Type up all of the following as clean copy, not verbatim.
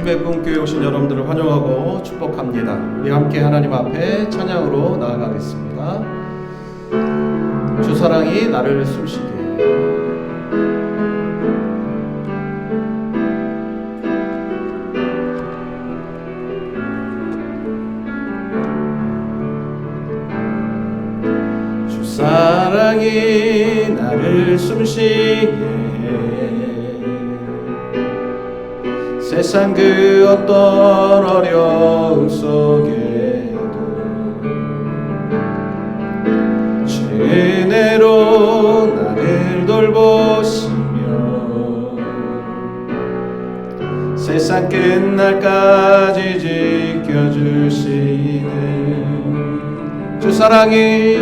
임백군교회 오신 여러분들을 환영하고 축복합니다. 우리 함께 하나님 앞에 찬양으로 나아가겠습니다. 주 사랑이 나를 숨쉬게. 주 사랑이 나를 숨쉬게. 세상 그 어떤 어려움 속에도 주의 은혜로 나를 돌보시며 세상 끝날까지 지켜주시는 주 사랑이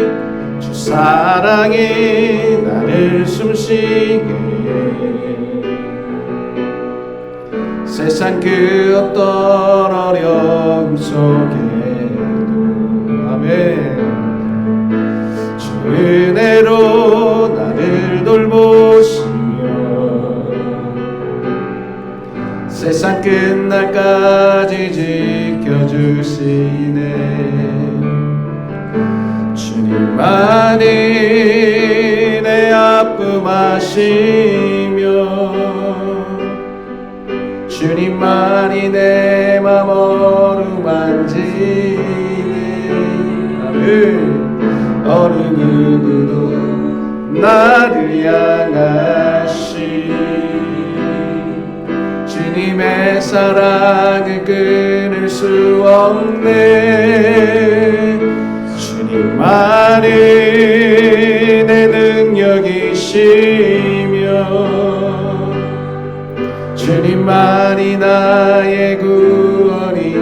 나를 숨쉬게. 세상 그 어떤 어려움 속에도 아멘 주 은혜로 나를 돌보시며 세상 끝날까지 지켜주시네. 주님만이 내 아픔 아시며 주님만이 내 맘 어루만지네. 어느 누구도 나를 향하시 주님의 사랑을 끊을 수 없네. 주님만이 내 능력이시며 주님만이 나의 구원이시네.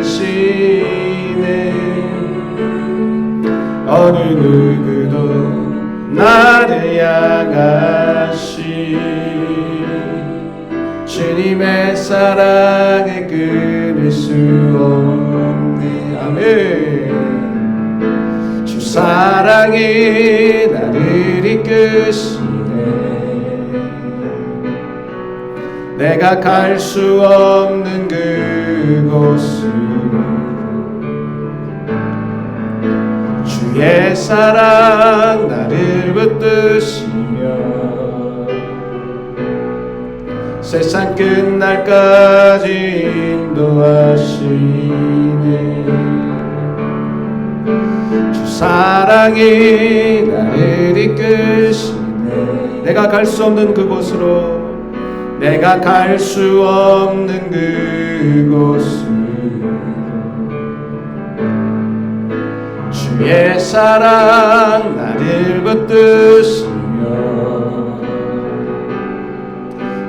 어느 누구도 나를 향하시 주님의 사랑을 끊을 수 없네. 아멘. 주 사랑이 나를 이끄시네. 내가 갈 수 없는 그곳으로 주의 사랑 나를 붙드시며 세상 끝날까지 인도하시네. 주 사랑이 나를 이끄시네. 내가 갈 수 없는 그곳으로 내가 갈 수 없는 그곳으로 주의 사랑 나를 붙드시며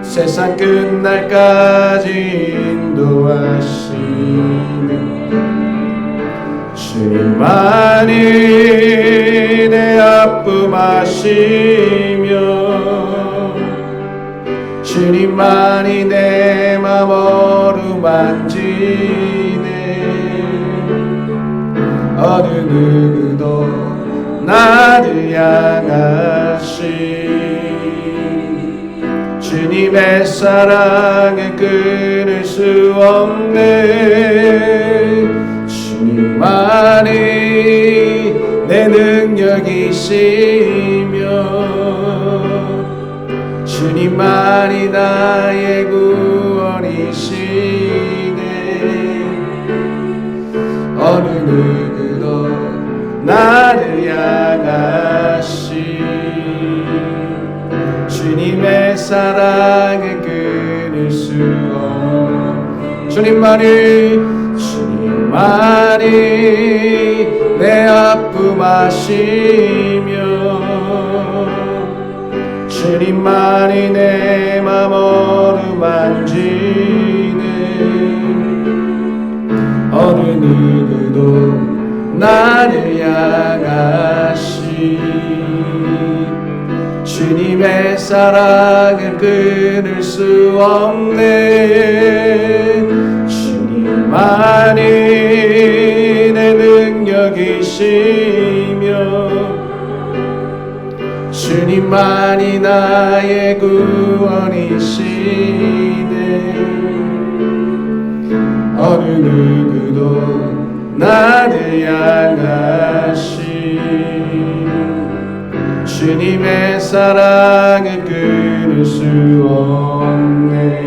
세상 끝날까지 인도하시는 주님만이 내 아픔 아시며 주님만이 내 맘 어루만지네. 어느 누구도 나를 향하시 주님의 사랑을 끊을 수 없네. 주님만이 내 능력이시며 주님만이 나의 구원이시네. 어느 누구도 나를 향하시 주님의 사랑을 끊을 수 없네. 주님만이 내 아픔 아시며 주님만이 내 맘 어루만지네. 어느 누구도 나를 향하시 주님의 사랑을 끊을 수 없네. 주님만이 내 능력이시며 주님만이 나의 구원이시네. 어느 누구도 나를 향하신 주님의 사랑을 끊을 수 없네.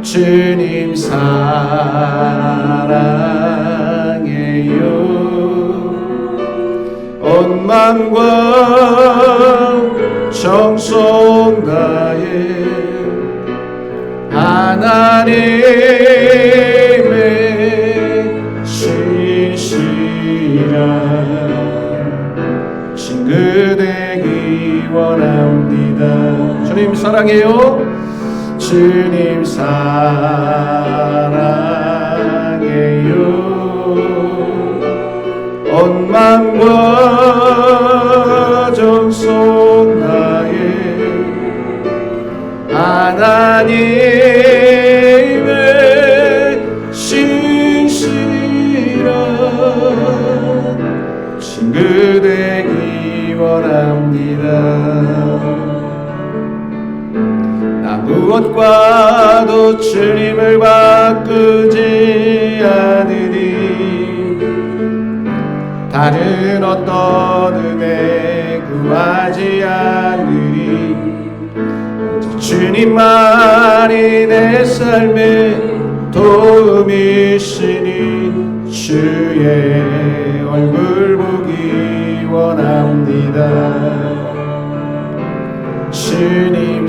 주님 사랑해요. 온 마음과 정성 다해 하나님의 신실한 친구 되기 원합니다. 주님 사랑해요. 주님 사랑해요. 온 마음과 정성 다해 하나님의 신실한 친구 되기 원합니다. 나 무엇과도 주님을 바꾸지 않으리. 다른 어떤 은혜 구하지 않으리. 주님만이 내 삶의 도움이시니 주의 얼굴 보기 원합니다. 주님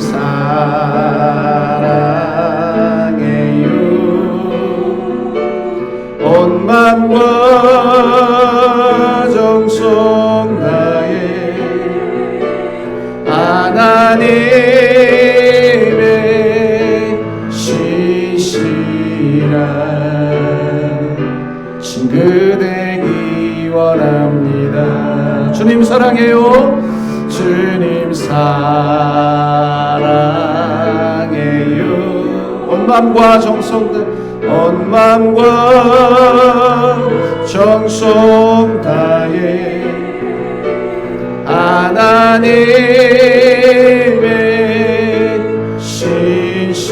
사랑해요. 온 마음과 정성 다해 하나님의 신실한 친구 되기 원합니다. 주님 사랑해요. 주님 사랑해요. 온 마음과 정성 다해 하나님의 신실한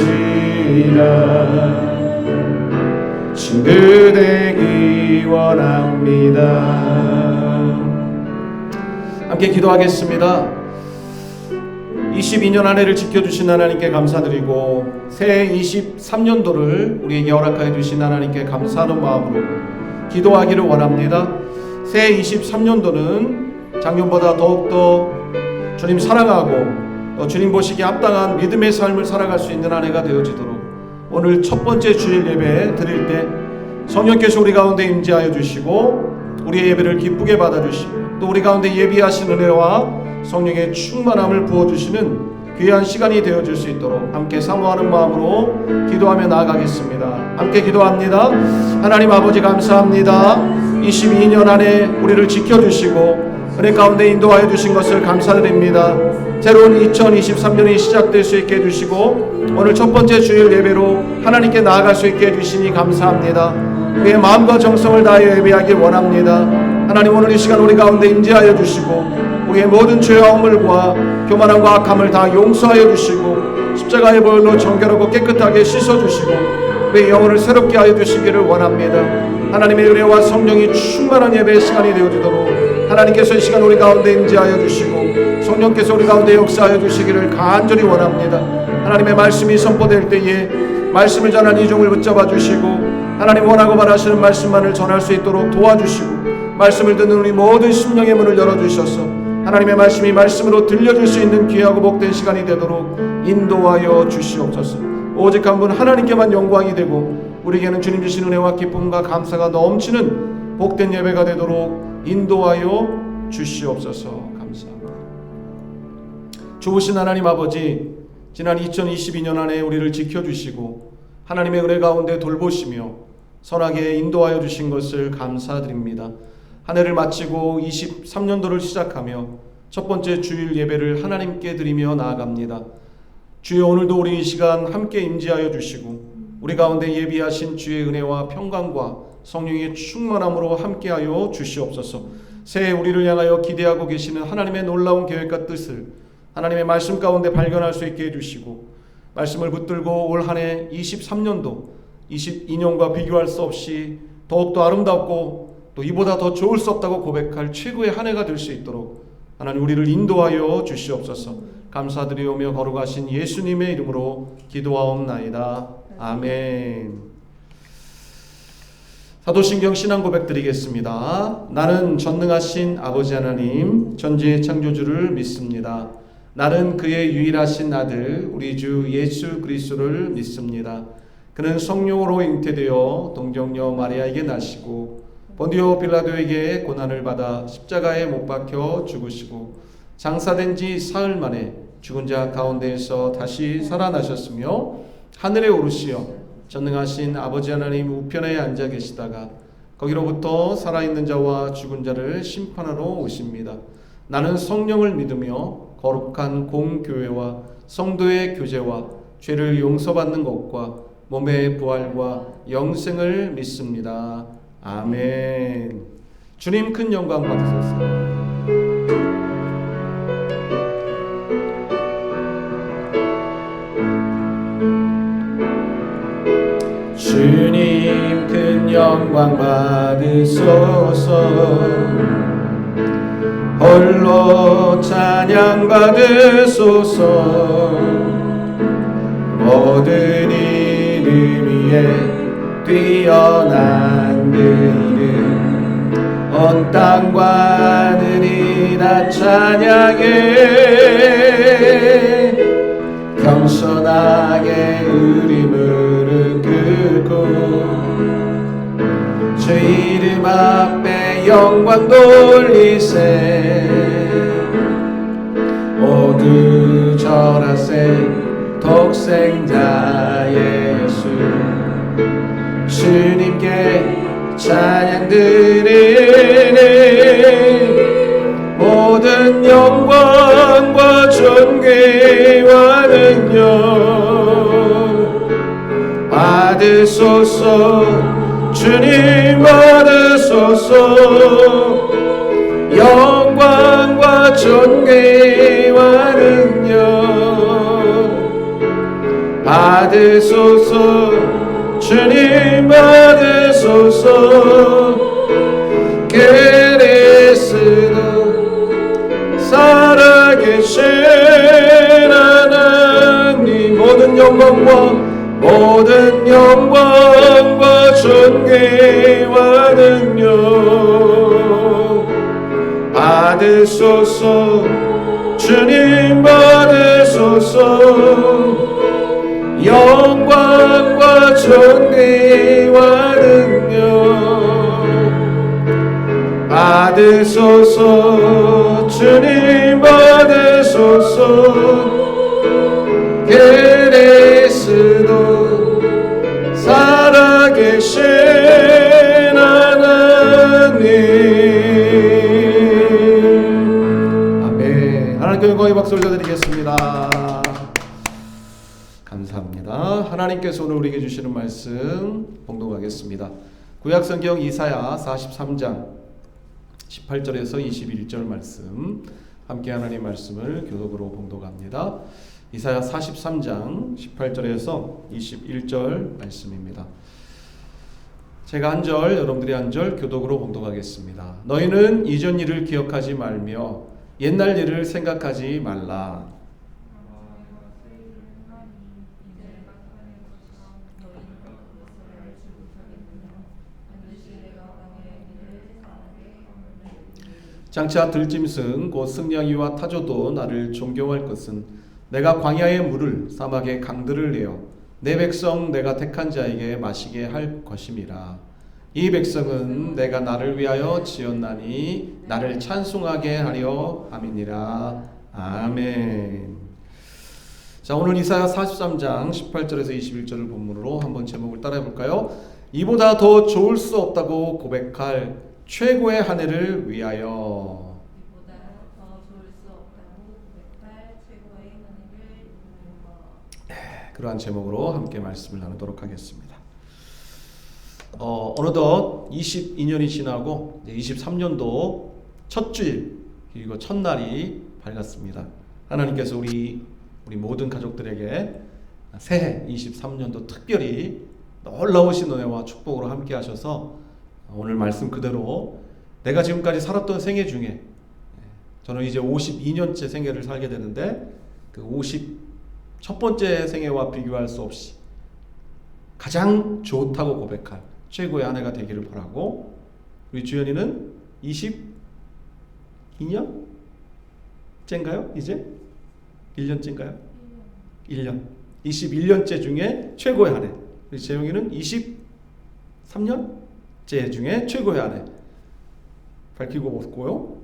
친구 되기 원합니다. 함께 기도하겠습니다. 22년 한 해를 지켜주신 하나님께 감사드리고 새해 23년도를 우리에게 허락하여 주신 하나님께 감사하는 마음으로 기도하기를 원합니다. 새해 23년도는 작년보다 더욱더 주님 사랑하고 또 주님 보시기에 합당한 믿음의 삶을 살아갈 수 있는 한 해가 되어지도록 오늘 첫 번째 주일 예배 드릴 때 성령께서 우리 가운데 임재하여 주시고 우리의 예배를 기쁘게 받아주시고 또 우리 가운데 예비하신 은혜와 성령의 충만함을 부어주시는 귀한 시간이 되어질 수 있도록 함께 사모하는 마음으로 기도하며 나아가겠습니다. 함께 기도합니다. 하나님 아버지 감사합니다. 22년 안에 우리를 지켜주시고 은혜 가운데 인도하여 주신 것을 감사드립니다. 새로운 2023년이 시작될 수 있게 해주시고 오늘 첫 번째 주일 예배로 하나님께 나아갈 수 있게 해주시니 감사합니다. 우리의 마음과 정성을 다하여 예배하길 원합니다. 하나님 오늘 이 시간 우리 가운데 임재하여 주시고 우리의 모든 죄와 허물과 교만함과 악함을 다 용서하여 주시고 십자가의 보혈로 정결하고 깨끗하게 씻어주시고 우리의 영혼을 새롭게 하여 주시기를 원합니다. 하나님의 은혜와 성령이 충만한 예배의 시간이 되어지도록 하나님께서 이 시간 우리 가운데 임재하여 주시고 성령께서 우리 가운데 역사하여 주시기를 간절히 원합니다. 하나님의 말씀이 선포될 때에 말씀을 전한 이종을 붙잡아 주시고 하나님 원하고 바라시는 말씀만을 전할 수 있도록 도와주시고 말씀을 듣는 우리 모든 심령의 문을 열어주셔서 하나님의 말씀이 말씀으로 들려줄 수 있는 귀하고 복된 시간이 되도록 인도하여 주시옵소서. 오직 한 분 하나님께만 영광이 되고 우리에게는 주님 주신 은혜와 기쁨과 감사가 넘치는 복된 예배가 되도록 인도하여 주시옵소서. 감사합니다. 좋으신 하나님 아버지, 지난 2022년 안에 우리를 지켜주시고 하나님의 은혜 가운데 돌보시며 선하게 인도하여 주신 것을 감사드립니다. 한 해를 마치고 23년도를 시작하며 첫 번째 주일 예배를 하나님께 드리며 나아갑니다. 주여 오늘도 우리 이 시간 함께 임재하여 주시고 우리 가운데 예비하신 주의 은혜와 평강과 성령의 충만함으로 함께하여 주시옵소서. 새해 우리를 향하여 기대하고 계시는 하나님의 놀라운 계획과 뜻을 하나님의 말씀 가운데 발견할 수 있게 해주시고 말씀을 붙들고 올 한 해 23년도 22년과 비교할 수 없이 더욱더 아름답고 또 이보다 더 좋을 수 없다고 고백할 최고의 한 해가 될 수 있도록 하나님 우리를 인도하여 주시옵소서. 감사드리오며 거룩하신 예수님의 이름으로 기도하옵나이다. 아멘. 사도신경 신앙 고백 드리겠습니다. 나는 전능하신 아버지 하나님 전지의 창조주를 믿습니다. 나는 그의 유일하신 아들 우리 주 예수 그리스도를 믿습니다. 그는 성령으로 잉태되어 동정녀 마리아에게 나시고 본디오 빌라도에게 고난을 받아 십자가에 못 박혀 죽으시고 장사된 지 사흘 만에 죽은 자 가운데에서 다시 살아나셨으며 하늘에 오르시어 전능하신 아버지 하나님 우편에 앉아 계시다가 거기로부터 살아있는 자와 죽은 자를 심판하러 오십니다. 나는 성령을 믿으며 거룩한 공교회와 성도의 교제와 죄를 용서받는 것과 몸의 부활과 영생을 믿습니다. 아멘. 주님 큰 영광 받으소서. 주님 큰 영광 받으소서. 홀로 찬양 받으소서. 모든 이름 위에 뛰어난 그 이름 온 땅과 하늘이 다 찬양해. 겸손하게 우리 무릎 꿇고 주 이름 앞에 영광 돌리세. 모두 절하세. 독생자 예수 주님께 찬양 드리네. 모든 영광과 존귀와 능력 받으소서. 주님 받으소서. 영광과 존귀와 능력 받으소서. 주님 받으소서. 그리스도 살아계신 하나님 모든 영광과 존귀와 능력 받으소서. 주님 받으소서. 영광과 존귀와 능력 받으소서. 주님 받으소서. 그리스도 살아계신 하나님. 아멘. 하나님께 영광의 박수 올려드리겠습니다. 감사합니다. 하나님께서 오늘 우리에게 주시는 말씀 봉독하겠습니다. 구약성경 이사야 43장 18절에서 21절 말씀 함께 하나님 말씀을 교독으로 봉독합니다. 이사야 43장 18절에서 21절 말씀입니다. 제가 한 절, 여러분들이 한 절 교독으로 봉독하겠습니다. 너희는 이전 일을 기억하지 말며 옛날 일을 생각하지 말라. 장차 들짐승 곧 승냥이와 타조도 나를 존경할 것은 내가 광야의 물을 사막의 강들을 내어 내 백성 내가 택한 자에게 마시게 할 것임이라. 이 백성은 내가 나를 위하여 지었나니 나를 찬송하게 하려 함이니라. 아멘. 자, 오늘 이사야 43장 18절에서 21절을 본문으로 한번 제목을 따라해 볼까요? 이보다 더 좋을 수 없다고 고백할 최고의 한 해를 위하여. 그러한 제목으로 함께 말씀을 나누도록 하겠습니다. 어느덧 22년이 지나고 23년도 첫 주일 그리고 첫날이 밝았습니다. 하나님께서 우리 모든 가족들에게 새해 23년도 특별히 놀라우신 은혜와 축복으로 함께 하셔서 오늘 말씀 그대로 내가 지금까지 살았던 생애 중에 저는 이제 52년째 생애를 살게 되는데 그 첫 번째 생애와 비교할 수 없이 가장 좋다고 고백할 최고의 아내가 되기를 바라고, 우리 주연이는 22년째인가요? 이제 1년째인가요? 1년. 21년째 중에 최고의 아내. 우리 재용이는 23년째 중에 최고의 아내. 밝히고 없고요.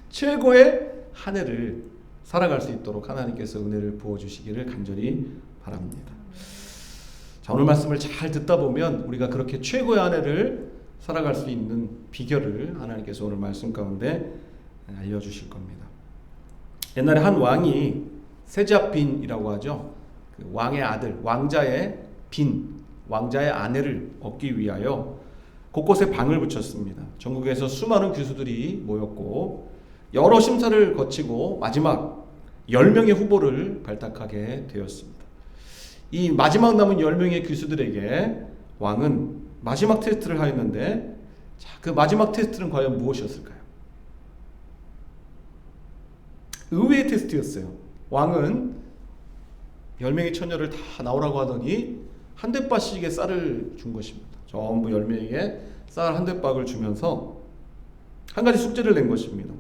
최고의 한 해를 살아갈 수 있도록 하나님께서 은혜를 부어주시기를 간절히 바랍니다. 자, 오늘 말씀을 잘 듣다 보면 우리가 그렇게 최고의 한 해를 살아갈 수 있는 비결을 하나님께서 오늘 말씀 가운데 알려주실 겁니다. 옛날에 한 왕이 세자빈이라고 하죠. 그 왕의 아들, 왕자의 아내를 얻기 위하여 곳곳에 방을 붙였습니다. 전국에서 수많은 교수들이 모였고 여러 심사를 거치고 마지막 10명의 후보를 발탁하게 되었습니다. 이 마지막 남은 10명의 교수들에게 왕은 마지막 테스트를 하였는데, 자, 그 마지막 테스트는 과연 무엇이었을까요? 의외의 테스트였어요. 왕은 10명의 처녀를 다 나오라고 하더니 한 대바씩의 쌀을 준 것입니다. 전부 10명에게 쌀 한 대박을 주면서 한 가지 숙제를 낸 것입니다.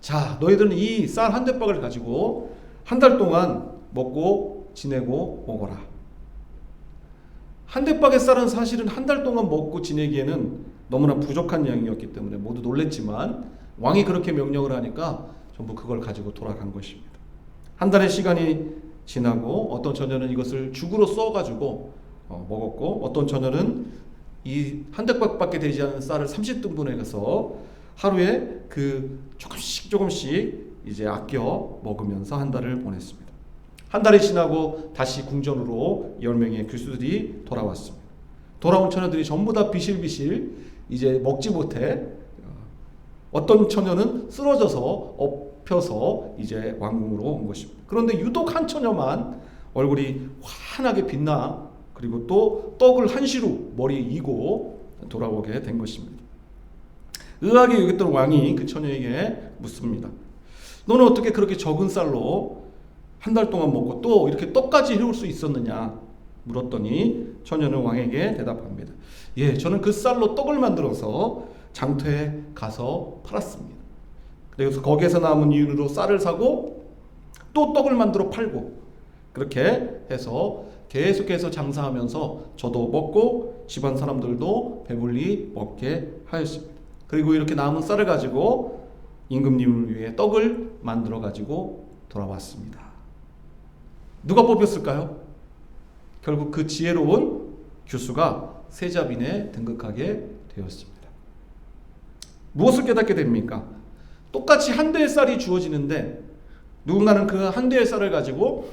자, 너희들은 이 쌀 한 대박을 가지고 한 달 동안 먹고 지내고 오거라. 한 대박의 쌀은 사실은 한 달 동안 먹고 지내기에는 너무나 부족한 양이었기 때문에 모두 놀랬지만 왕이 그렇게 명령을 하니까 전부 그걸 가지고 돌아간 것입니다. 한 달의 시간이 지나고 어떤 처녀는 이것을 죽으로 써가지고 먹었고, 어떤 처녀는 이 한 대박밖에 되지 않은 쌀을 30등분에 가서 하루에 그 조금씩 이제 아껴 먹으면서 한 달을 보냈습니다. 한 달이 지나고 다시 궁전으로 10명의 교수들이 돌아왔습니다. 돌아온 처녀들이 전부 다 비실비실 이제 먹지 못해 어떤 처녀는 쓰러져서 엎혀서 이제 왕궁으로 온 것입니다. 그런데 유독 한 처녀만 얼굴이 환하게 빛나, 그리고 또 떡을 한시로 머리에 이고 돌아오게 된 것입니다. 의아하게 여겼던 왕이 그 처녀에게 묻습니다. 너는 어떻게 그렇게 적은 쌀로 한 달 동안 먹고 또 이렇게 떡까지 해올 수 있었느냐 물었더니 처녀는 왕에게 대답합니다. 예, 저는 그 쌀로 떡을 만들어서 장터에 가서 팔았습니다. 그래서 거기에서 남은 이윤으로 쌀을 사고 또 떡을 만들어 팔고, 그렇게 해서 계속해서 장사하면서 저도 먹고 집안 사람들도 배불리 먹게 하였습니다. 그리고 이렇게 남은 쌀을 가지고 임금님을 위해 떡을 만들어 가지고 돌아왔습니다. 누가 뽑혔을까요? 결국 그 지혜로운 교수가 세자빈에 등극하게 되었습니다. 무엇을 깨닫게 됩니까? 똑같이 한 대의 쌀이 주어지는데 누군가는 그 한 대의 쌀을 가지고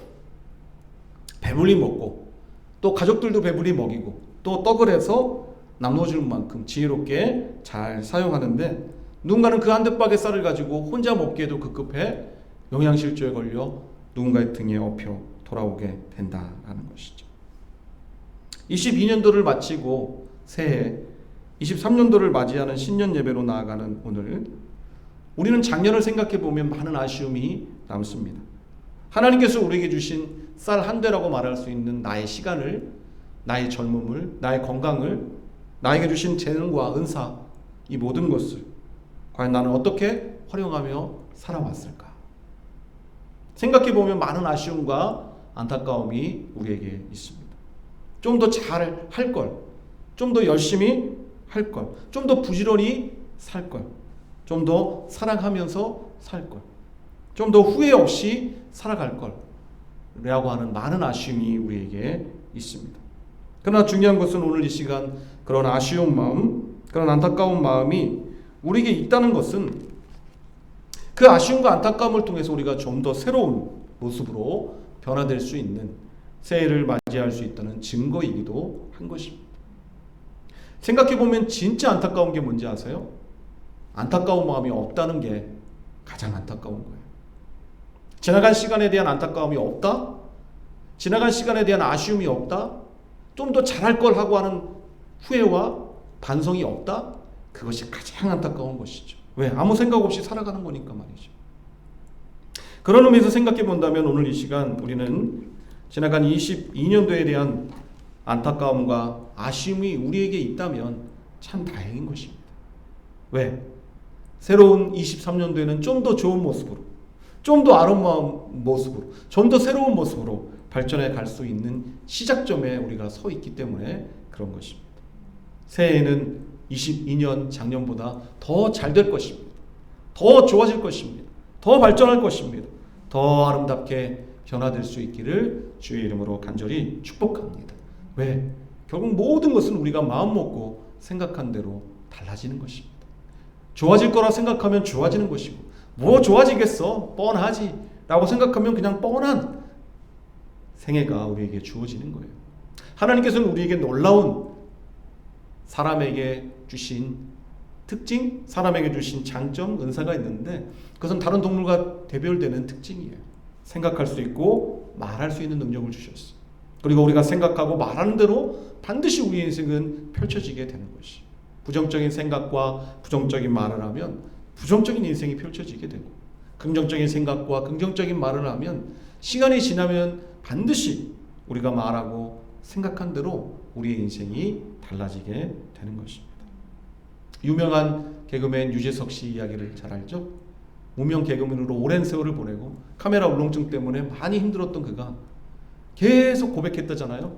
배불리 먹고 또 가족들도 배불리 먹이고 또 떡을 해서 나눠줄 만큼 지혜롭게 잘 사용하는데, 누군가는 그 한 대박의 쌀을 가지고 혼자 먹기에도 급급해 영양실조에 걸려 누군가의 등에 업혀 돌아오게 된다라는 것이죠. 22년도를 마치고 새해 23년도를 맞이하는 신년 예배로 나아가는 오늘, 우리는 작년을 생각해 보면 많은 아쉬움이 남습니다. 하나님께서 우리에게 주신 쌀 한 대라고 말할 수 있는 나의 시간을, 나의 젊음을, 나의 건강을, 나에게 주신 재능과 은사, 이 모든 것을 과연 나는 어떻게 활용하며 살아왔을까? 생각해 보면 많은 아쉬움과 안타까움이 우리에게 있습니다. 좀 더 잘 할 걸, 좀 더 열심히 할 걸, 좀 더 부지런히 살 걸, 좀 더 사랑하면서 살 걸, 좀 더 후회 없이 살아갈 걸 라고 하는 많은 아쉬움이 우리에게 있습니다. 그러나 중요한 것은 오늘 이 시간 그런 아쉬운 마음, 그런 안타까운 마음이 우리에게 있다는 것은 그 아쉬움과 안타까움을 통해서 우리가 좀 더 새로운 모습으로 변화될 수 있는 새해를 맞이할 수 있다는 증거이기도 한 것입니다. 생각해보면 진짜 안타까운 게 뭔지 아세요? 안타까운 마음이 없다는 게 가장 안타까운 거예요. 지나간 시간에 대한 안타까움이 없다? 지나간 시간에 대한 아쉬움이 없다? 좀 더 잘할 걸 하고 하는 후회와 반성이 없다? 그것이 가장 안타까운 것이죠. 왜? 아무 생각 없이 살아가는 거니까 말이죠. 그런 의미에서 생각해 본다면 오늘 이 시간 우리는 지나간 22년도에 대한 안타까움과 아쉬움이 우리에게 있다면 참 다행인 것입니다. 왜? 새로운 23년도에는 좀 더 좋은 모습으로, 좀 더 아름다운 모습으로, 좀 더 새로운 모습으로 발전해 갈 수 있는 시작점에 우리가 서 있기 때문에 그런 것입니다. 새해에는 22년 작년보다 더 잘 될 것입니다. 더 좋아질 것입니다. 더 발전할 것입니다. 더 아름답게 변화될 수 있기를 주의 이름으로 간절히 축복합니다. 왜? 결국 모든 것은 우리가 마음먹고 생각한 대로 달라지는 것입니다. 좋아질 거라 생각하면 좋아지는 것이고, 뭐 좋아지겠어? 뻔하지 라고 생각하면 그냥 뻔한 생애가 우리에게 주어지는 거예요. 하나님께서는 우리에게 놀라운 사람에게 주신 특징, 사람에게 주신 장점, 은사가 있는데 그것은 다른 동물과 대별되는 특징이에요. 생각할 수 있고 말할 수 있는 능력을 주셨어요. 그리고 우리가 생각하고 말하는 대로 반드시 우리의 인생은 펼쳐지게 되는 것이. 부정적인 생각과 부정적인 말을 하면 부정적인 인생이 펼쳐지게 되고, 긍정적인 생각과 긍정적인 말을 하면 시간이 지나면 반드시 우리가 말하고 생각한 대로 우리의 인생이 달라지게 되는 것입니다. 유명한 개그맨 유재석 씨 이야기를 잘 알죠? 무명 개그맨으로 오랜 세월을 보내고 카메라 울렁증 때문에 많이 힘들었던 그가 계속 고백했다잖아요.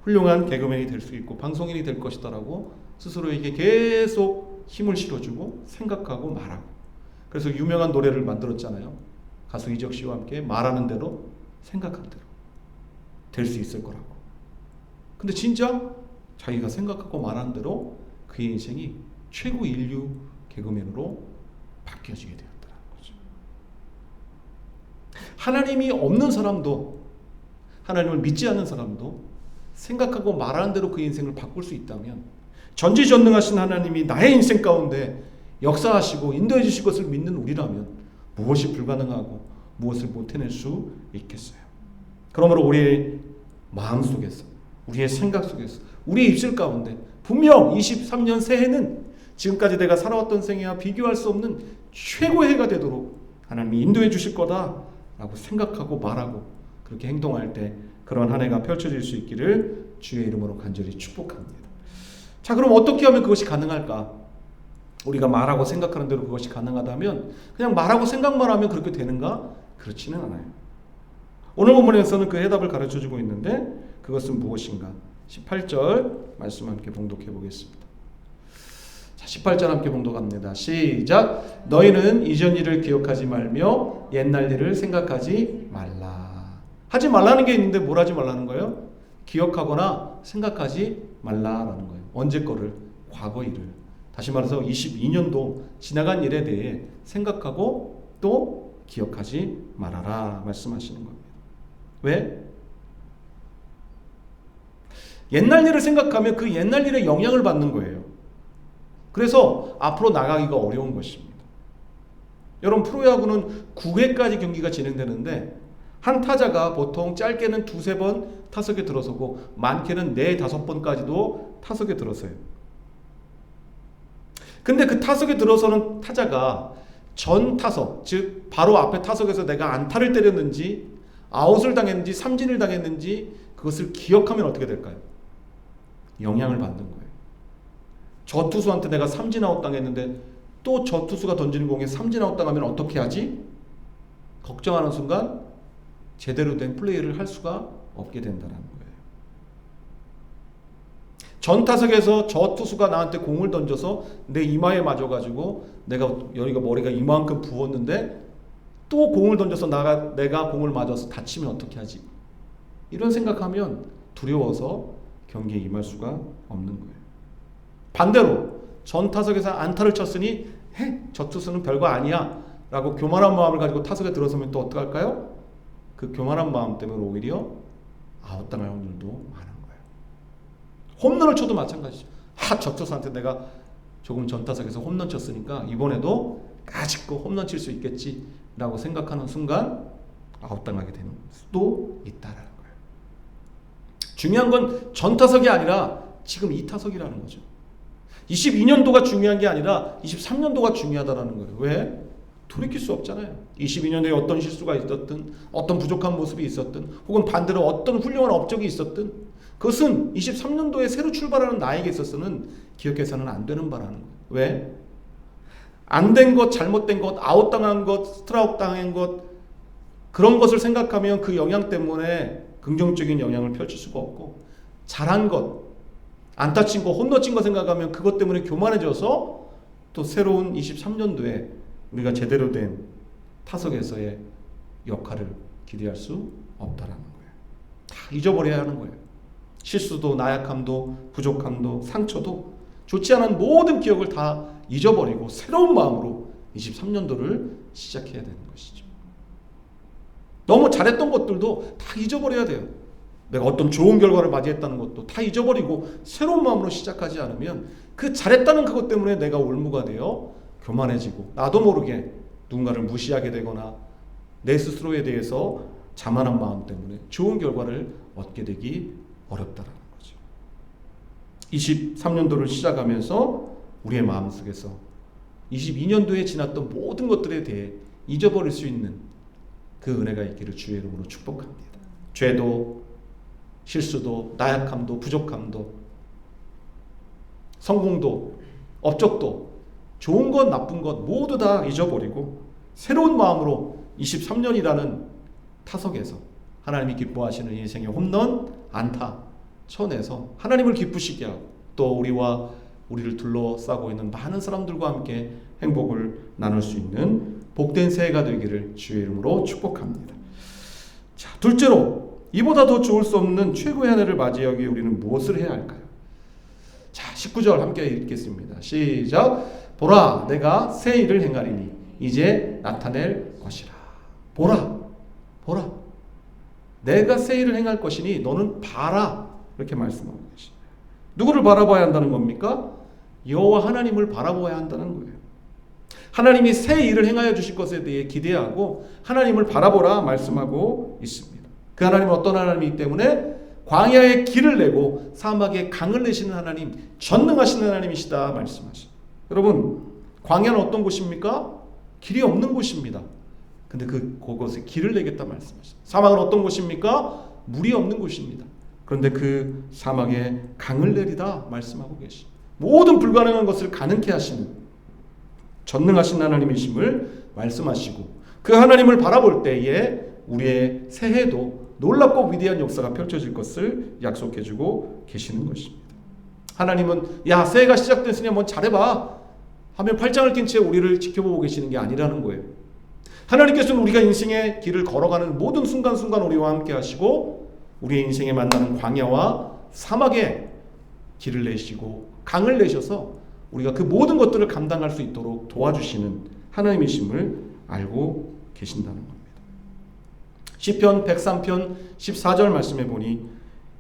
훌륭한 개그맨이 될 수 있고 방송인이 될 것이다라고 스스로에게 계속 힘을 실어주고 생각하고 말하고, 그래서 유명한 노래를 만들었잖아요. 가수 이적 씨와 함께 말하는 대로 생각한 대로 될 수 있을 거라고. 근데 진짜 자기가 생각하고 말하는 대로 그의 인생이 최고 인류 개그맨으로 바뀌어지게 되었다는 거죠. 하나님이 없는 사람도, 하나님을 믿지 않는 사람도 생각하고 말하는 대로 그 인생을 바꿀 수 있다면, 전지전능하신 하나님이 나의 인생 가운데 역사하시고 인도해 주실 것을 믿는 우리라면 무엇이 불가능하고 무엇을 못 해낼 수 있겠어요. 그러므로 우리의 마음속에서, 우리의 생각 속에서, 우리의 입술 가운데 분명 23년 새해는 지금까지 내가 살아왔던 생애와 비교할 수 없는 최고의 해가 되도록 하나님이 인도해 주실 거다라고 생각하고 말하고 그렇게 행동할 때 그런 한 해가 펼쳐질 수 있기를 주의 이름으로 간절히 축복합니다. 자, 그럼 어떻게 하면 그것이 가능할까? 우리가 말하고 생각하는 대로 그것이 가능하다면 그냥 말하고 생각만 하면 그렇게 되는가? 그렇지는 않아요. 오늘 본문에서는 그 해답을 가르쳐주고 있는데 그것은 무엇인가? 18절 말씀 함께 봉독해 보겠습니다. 자, 18절 함께 봉독합니다. 시작. 너희는 이전 일을 기억하지 말며 옛날 일을 생각하지 말라. 하지 말라는 게 있는데 뭘 하지 말라는 거예요? 기억하거나 생각하지 말라라는 거예요. 언제 거를? 과거 일을. 다시 말해서 22년도 지나간 일에 대해 생각하고 또 기억하지 말아라 말씀하시는 겁니다. 왜? 옛날 일을 생각하면 그 옛날 일에 영향을 받는 거예요. 그래서 앞으로 나가기가 어려운 것입니다. 여러분, 프로야구는 9회까지 경기가 진행되는데 한 타자가 보통 짧게는 2-3번 타석에 들어서고 많게는 4-5번까지도 타석에 들어서요. 근데 그 타석에 들어서는 타자가 전 타석, 즉 바로 앞에 타석에서 내가 안타를 때렸는지 아웃을 당했는지 삼진을 당했는지 그것을 기억하면 어떻게 될까요? 영향을 받는 거예요. 저 투수한테 내가 삼진 아웃 당했는데 또 저 투수가 던지는 공에 삼진 아웃 당하면 어떻게 하지? 걱정하는 순간 제대로 된 플레이를 할 수가 없게 된다는 거예요. 전 타석에서 저 투수가 나한테 공을 던져서 내 이마에 맞아가지고 여기가 머리가 이만큼 부었는데 또 공을 던져서 내가 공을 맞아서 다치면 어떻게 하지? 이런 생각하면 두려워서 경기에 임할 수가 없는 거예요. 반대로 전 타석에서 안타를 쳤으니 저 투수는 별거 아니야 라고 교만한 마음을 가지고 타석에 들어서면 또 어떡할까요? 그 교만한 마음 때문에 오히려 아웃당할 확률도 많은 거예요. 홈런을 쳐도 마찬가지죠. 저 투수한테 내가 조금 전 타석에서 홈런 쳤으니까 이번에도 까짓거 홈런 칠 수 있겠지 라고 생각하는 순간 아웃당하게 되는 수도 있다라는 거예요. 중요한 건 전 타석이 아니라 지금 이 타석이라는 거죠. 22년도가 중요한 게 아니라 23년도가 중요하다는 거예요. 왜? 돌이킬 수 없잖아요. 22년도에 어떤 실수가 있었든, 어떤 부족한 모습이 있었든, 혹은 반대로 어떤 훌륭한 업적이 있었든, 그것은 23년도에 새로 출발하는 나에게 있어서는 기억해서는 안 되는 바라는 거예요. 왜? 안 된 것, 잘못된 것, 아웃당한 것, 스트라이크 당한 것, 그런 것을 생각하면 그 영향 때문에 긍정적인 영향을 펼칠 수가 없고, 잘한 것, 안타 친 거, 홈런 친 거 생각하면 그것 때문에 교만해져서 또 새로운 23년도에 우리가 제대로 된 타석에서의 역할을 기대할 수 없다라는 거예요. 다 잊어버려야 하는 거예요. 실수도, 나약함도, 부족함도, 상처도, 좋지 않은 모든 기억을 다 잊어버리고 새로운 마음으로 23년도를 시작해야 되는 것이죠. 너무 잘했던 것들도 다 잊어버려야 돼요. 내가 어떤 좋은 결과를 맞이했다는 것도 다 잊어버리고 새로운 마음으로 시작하지 않으면 그 잘했다는 그것 때문에 내가 올무가 되어 교만해지고 나도 모르게 누군가를 무시하게 되거나 내 스스로에 대해서 자만한 마음 때문에 좋은 결과를 얻게 되기 어렵다는 거죠. 23년도를 시작하면서 우리의 마음속에서 22년도에 지났던 모든 것들에 대해 잊어버릴 수 있는 그 은혜가 있기를 주의 이름으로 축복합니다. 죄도, 실수도, 나약함도, 부족함도, 성공도, 업적도, 좋은 것, 나쁜 것 모두 다 잊어버리고 새로운 마음으로 23년이라는 타석에서 하나님이 기뻐하시는 인생의 홈런, 안타 쳐내서 하나님을 기쁘시게 하고 또 우리를 둘러싸고 있는 많은 사람들과 함께 행복을 나눌 수 있는 복된 새해가 되기를 주의 이름으로 축복합니다. 자, 둘째로 이보다 더 좋을 수 없는 최고의 한 해를 맞이하기 위해 우리는 무엇을 해야 할까요? 자, 19절 함께 읽겠습니다. 시작. 보라, 내가 새 일을 행하리니 이제 나타낼 것이라. 보라, 보라, 내가 새 일을 행할 것이니 너는 봐라. 이렇게 말씀하고 계십니다. 누구를 바라봐야 한다는 겁니까? 여호와 하나님을 바라봐야 한다는 거예요. 하나님이 새 일을 행하여 주실 것에 대해 기대하고 하나님을 바라보라 말씀하고 있습니다. 그 하나님은 어떤 하나님이기 때문에 광야에 길을 내고 사막에 강을 내시는 하나님, 전능하신 하나님이시다 말씀하십니다. 여러분, 광야는 어떤 곳입니까? 길이 없는 곳입니다. 근데 그곳에 길을 내겠다 말씀하십니다. 사막은 어떤 곳입니까? 물이 없는 곳입니다. 그런데 그 사막에 강을 내리다 말씀하고 계십니다. 모든 불가능한 것을 가능케 하시는 전능하신 하나님이심을 말씀하시고 그 하나님을 바라볼 때에 우리의 새해도 놀랍고 위대한 역사가 펼쳐질 것을 약속해주고 계시는 것입니다. 하나님은 야, 새해가 시작됐으니 한번 잘해봐 하면 팔짱을 낀 채 우리를 지켜보고 계시는 게 아니라는 거예요. 하나님께서는 우리가 인생의 길을 걸어가는 모든 순간순간 우리와 함께 하시고 우리의 인생에 만나는 광야와 사막에 길을 내시고 강을 내셔서 우리가 그 모든 것들을 감당할 수 있도록 도와주시는 하나님이심을 알고 계신다는 겁니다. 시편 103편 14절 말씀해 보니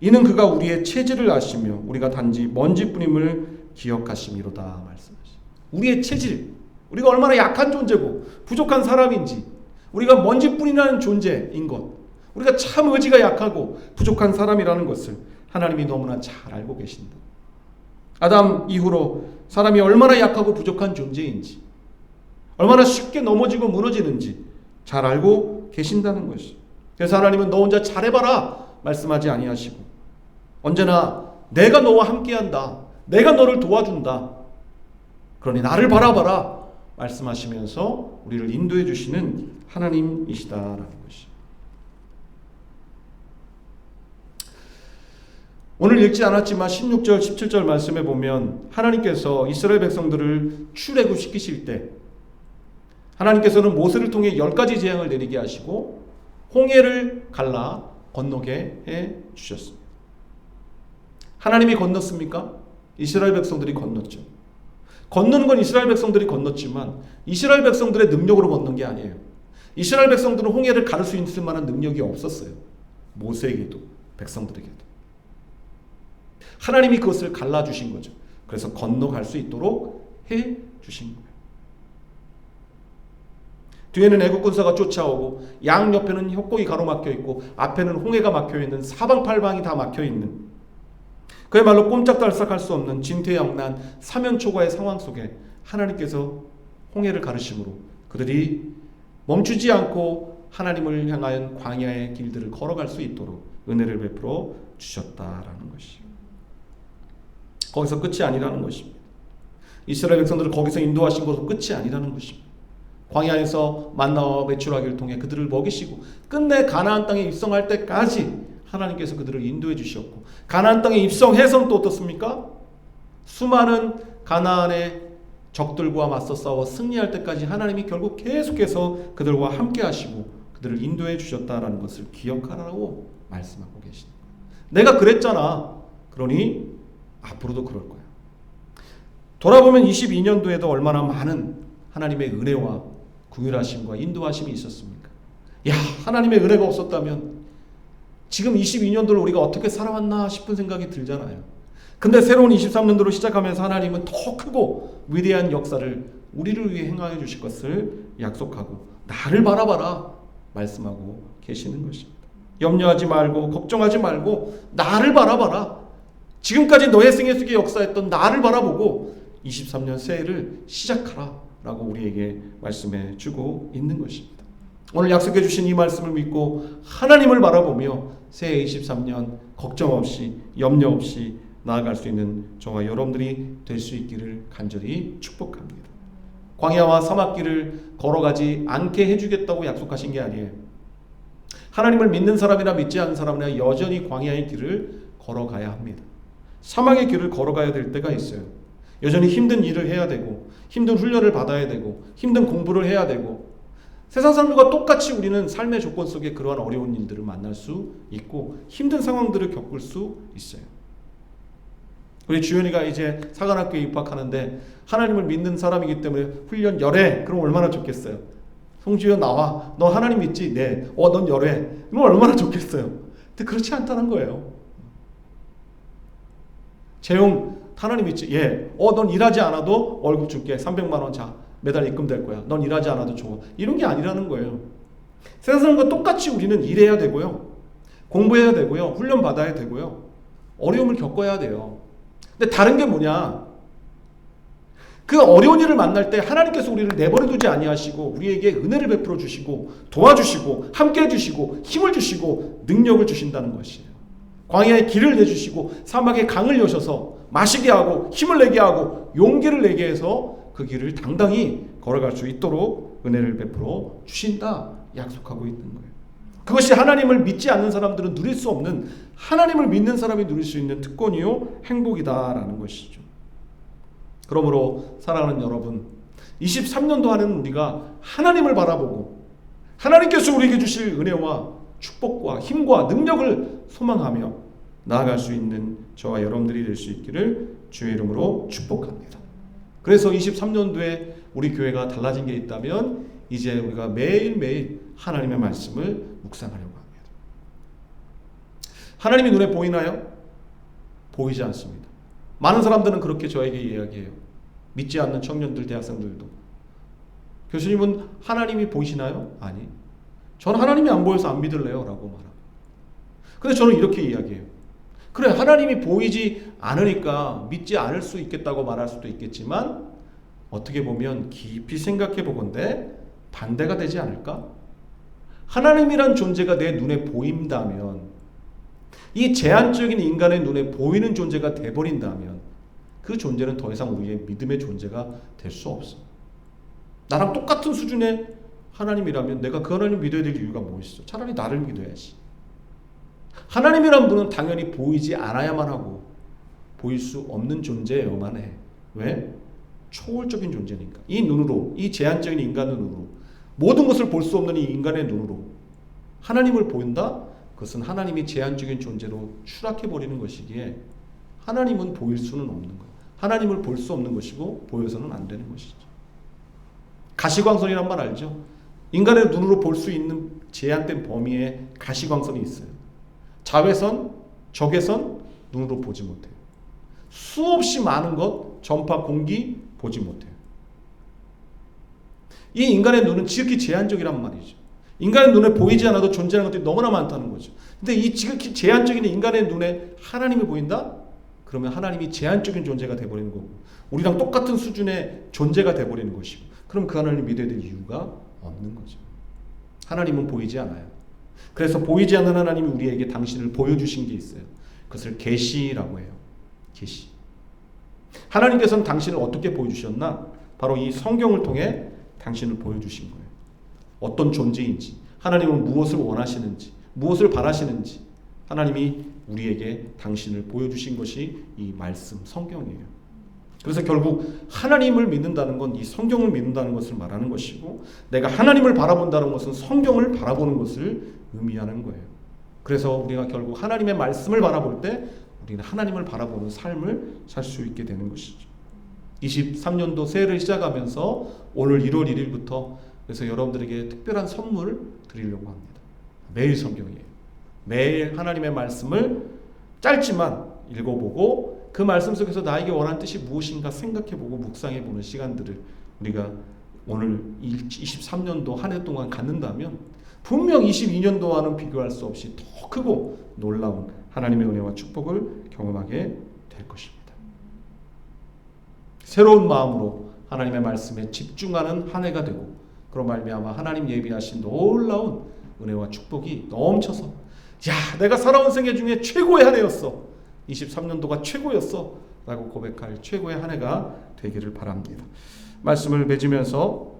이는 그가 우리의 체질을 아시며 우리가 단지 먼지뿐임을 기억하심이로다 말씀하십니다. 우리의 체질, 우리가 얼마나 약한 존재고 부족한 사람인지, 우리가 먼지뿐이라는 존재인 것, 우리가 참 의지가 약하고 부족한 사람이라는 것을 하나님이 너무나 잘 알고 계신다. 아담 이후로 사람이 얼마나 약하고 부족한 존재인지, 얼마나 쉽게 넘어지고 무너지는지 잘 알고 계신다는 것이. 그래서 하나님은 너 혼자 잘해봐라 말씀하지 아니하시고 언제나 내가 너와 함께한다, 내가 너를 도와준다, 그러니 나를 바라봐라 말씀하시면서 우리를 인도해 주시는 하나님이시다라는 것이. 오늘 읽지 않았지만 16절 17절 말씀에 보면 하나님께서 이스라엘 백성들을 출애굽시키실 때 하나님께서는 모세를 통해 10가지 재앙을 내리게 하시고 홍해를 갈라 건너게 해 주셨습니다. 하나님이 건넜습니까? 이스라엘 백성들이 건넜죠. 건너는 건 이스라엘 백성들이 건넜지만 이스라엘 백성들의 능력으로 건넌 게 아니에요. 이스라엘 백성들은 홍해를 가를 수 있을 만한 능력이 없었어요. 모세에게도 백성들에게도. 하나님이 그것을 갈라주신 거죠. 그래서 건너갈 수 있도록 해 주신 거예요. 뒤에는 애국 군사가 쫓아오고 양 옆에는 협곡이 가로막혀 있고 앞에는 홍해가 막혀 있는 사방팔방이 다 막혀 있는 그야말로 꼼짝달싹할 수 없는 진퇴양난 사면초가의 상황 속에 하나님께서 홍해를 가르심으로 그들이 멈추지 않고 하나님을 향하여 광야의 길들을 걸어갈 수 있도록 은혜를 베풀어 주셨다라는 것이요. 거기서 끝이 아니라는 것입니다. 이스라엘 백성들을 거기서 인도하신 것도 끝이 아니라는 것입니다. 광야에서 만나와 메추라기를 통해 그들을 먹이시고 끝내 가나안 땅에 입성할 때까지 하나님께서 그들을 인도해 주셨고 가나안 땅에 입성해서는 또 어떻습니까? 수많은 가나안의 적들과 맞서 싸워 승리할 때까지 하나님이 결국 계속해서 그들과 함께 하시고 그들을 인도해 주셨다라는 것을 기억하라고 말씀하고 계십니다. 내가 그랬잖아. 그러니 앞으로도 그럴 거야. 돌아보면 22년도에도 얼마나 많은 하나님의 은혜와 구휼하심과 인도하심이 있었습니까? 야, 하나님의 은혜가 없었다면 지금 22년도를 우리가 어떻게 살아왔나 싶은 생각이 들잖아요. 근데 새로운 23년도를 시작하면서 하나님은 더 크고 위대한 역사를 우리를 위해 행하여 주실 것을 약속하고 나를 바라봐라 말씀하고 계시는 것입니다. 염려하지 말고 걱정하지 말고 나를 바라봐라. 지금까지 너의 생애 속에 역사했던 나를 바라보고 23년 새해를 시작하라 라고 우리에게 말씀해 주고 있는 것입니다. 오늘 약속해 주신 이 말씀을 믿고 하나님을 바라보며 새해 23년 걱정 없이 염려 없이 나아갈 수 있는 저와 여러분들이 될 수 있기를 간절히 축복합니다. 광야와 사막길을 걸어가지 않게 해주겠다고 약속하신 게 아니에요. 하나님을 믿는 사람이나 믿지 않는 사람이나 여전히 광야의 길을 걸어가야 합니다. 사막의 길을 걸어가야 될 때가 있어요. 여전히 힘든 일을 해야 되고 힘든 훈련을 받아야 되고 힘든 공부를 해야 되고 세상 사람들과 똑같이 우리는 삶의 조건 속에 그러한 어려운 일들을 만날 수 있고 힘든 상황들을 겪을 수 있어요. 우리 주연이가 이제 사관학교에 입학하는데 하나님을 믿는 사람이기 때문에 훈련 열애. 그럼 얼마나 좋겠어요. 송주연 나와. 너 하나님 믿지? 네. 넌 열애. 그럼 얼마나 좋겠어요. 근데 그렇지 않다는 거예요. 재용 하나님 믿지? 예. 넌 일하지 않아도 월급 줄게. 300만 원 자. 매달 입금될 거야. 넌 일하지 않아도 좋아. 이런 게 아니라는 거예요. 세상 사람과 똑같이 우리는 일해야 되고요. 공부해야 되고요. 훈련 받아야 되고요. 어려움을 겪어야 돼요. 근데 다른 게 뭐냐? 그 어려운 일을 만날 때 하나님께서 우리를 내버려 두지 아니하시고 우리에게 은혜를 베풀어 주시고 도와주시고 함께 해주시고 힘을 주시고 능력을 주신다는 것이에요. 광야에 길을 내주시고 사막에 강을 여셔서 마시게 하고 힘을 내게 하고 용기를 내게 해서 그 길을 당당히 걸어갈 수 있도록 은혜를 베풀어 주신다 약속하고 있는 거예요. 그것이 하나님을 믿지 않는 사람들은 누릴 수 없는 하나님을 믿는 사람이 누릴 수 있는 특권이요 행복이다라는 것이죠. 그러므로 사랑하는 여러분 23년도 하는 우리가 하나님을 바라보고 하나님께서 우리에게 주실 은혜와 축복과 힘과 능력을 소망하며 나아갈 수 있는 저와 여러분들이 될 수 있기를 주의 이름으로 축복합니다. 그래서 23년도에 우리 교회가 달라진 게 있다면 이제 우리가 매일매일 하나님의 말씀을 묵상하려고 합니다. 하나님이 눈에 보이나요? 보이지 않습니다. 많은 사람들은 그렇게 저에게 이야기해요. 믿지 않는 청년들, 대학생들도. 교수님은 하나님이 보이시나요? 아니. 저는 하나님이 안 보여서 안 믿을래요 라고 말합니다. 근데 저는 이렇게 이야기해요. 그래, 하나님이 보이지 않으니까 믿지 않을 수 있겠다고 말할 수도 있겠지만 어떻게 보면 깊이 생각해 보건대 반대가 되지 않을까? 하나님이란 존재가 내 눈에 보인다면, 이 제한적인 인간의 눈에 보이는 존재가 돼버린다면 그 존재는 더 이상 우리의 믿음의 존재가 될 수 없어. 나랑 똑같은 수준의 하나님이라면 내가 그 하나님 믿어야 될 이유가 뭐 있어? 차라리 나를 믿어야지. 하나님이란 분은 당연히 보이지 않아야만 하고 보일 수 없는 존재여야만 해. 왜? 초월적인 존재니까. 이 눈으로, 이 제한적인 인간의 눈으로, 모든 것을 볼 수 없는 이 인간의 눈으로 하나님을 보인다? 그것은 하나님이 제한적인 존재로 추락해버리는 것이기에 하나님은 보일 수는 없는 거예요. 하나님을 볼 수 없는 것이고 보여서는 안 되는 것이죠. 가시광선이란 말 알죠? 인간의 눈으로 볼 수 있는 제한된 범위에 가시광선이 있어요. 자외선, 적외선 눈으로 보지 못해요. 수없이 많은 것, 전파, 공기 보지 못해요. 이 인간의 눈은 지극히 제한적이란 말이죠. 인간의 눈에 보이지 않아도 존재하는 것들이 너무나 많다는 거죠. 근데 이 지극히 제한적인 인간의 눈에 하나님이 보인다? 그러면 하나님이 제한적인 존재가 돼버리는 거고 우리랑 똑같은 수준의 존재가 돼버리는 것이고 그럼 그 하나님을 믿어야 될 이유가 없는 거죠. 하나님은 보이지 않아요. 그래서 보이지 않는 하나님이 우리에게 당신을 보여주신 게 있어요. 그것을 계시라고 해요. 계시. 하나님께서는 당신을 어떻게 보여주셨나? 바로 이 성경을 통해 당신을 보여주신 거예요. 어떤 존재인지, 하나님은 무엇을 원하시는지, 무엇을 바라시는지 하나님이 우리에게 당신을 보여주신 것이 이 말씀 성경이에요. 그래서 결국 하나님을 믿는다는 건 이 성경을 믿는다는 것을 말하는 것이고 내가 하나님을 바라본다는 것은 성경을 바라보는 것을 의미하는 거예요. 그래서 우리가 결국 하나님의 말씀을 바라볼 때 우리는 하나님을 바라보는 삶을 살 수 있게 되는 것이죠. 23년도 새해를 시작하면서 오늘 1월 1일부터 그래서 여러분들에게 특별한 선물을 드리려고 합니다. 매일 성경이에요. 매일 하나님의 말씀을 짧지만 읽어보고 그 말씀 속에서 나에게 원하는 뜻이 무엇인가 생각해보고 묵상해보는 시간들을 우리가 오늘 23년도 한 해 동안 갖는다면 분명 22년도와는 비교할 수 없이 더 크고 놀라운 하나님의 은혜와 축복을 경험하게 될 것입니다. 새로운 마음으로 하나님의 말씀에 집중하는 한 해가 되고 그런 말미암아 하나님 예비하신 놀라운 은혜와 축복이 넘쳐서 야 내가 살아온 생애 중에 최고의 한 해였어. 23년도가 최고였어 라고 고백할 최고의 한 해가 되기를 바랍니다. 말씀을 맺으면서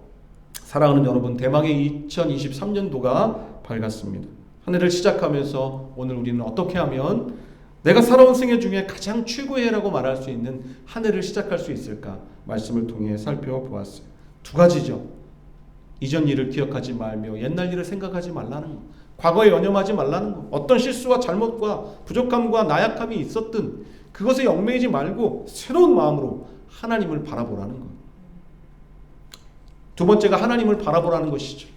사랑하는 여러분 대망의 2023년도가 밝았습니다. 한 해를 시작하면서 오늘 우리는 어떻게 하면 내가 살아온 생애 중에 가장 최고의 해라고 말할 수 있는 한 해를 시작할 수 있을까 말씀을 통해 살펴보았어요. 두 가지죠. 이전 일을 기억하지 말며 옛날 일을 생각하지 말라는 것, 과거에 연연하지 말라는 것, 어떤 실수와 잘못과 부족함과 나약함이 있었든 그것에 얽매이지 말고 새로운 마음으로 하나님을 바라보라는 것. 두 번째가 하나님을 바라보라는 것이죠.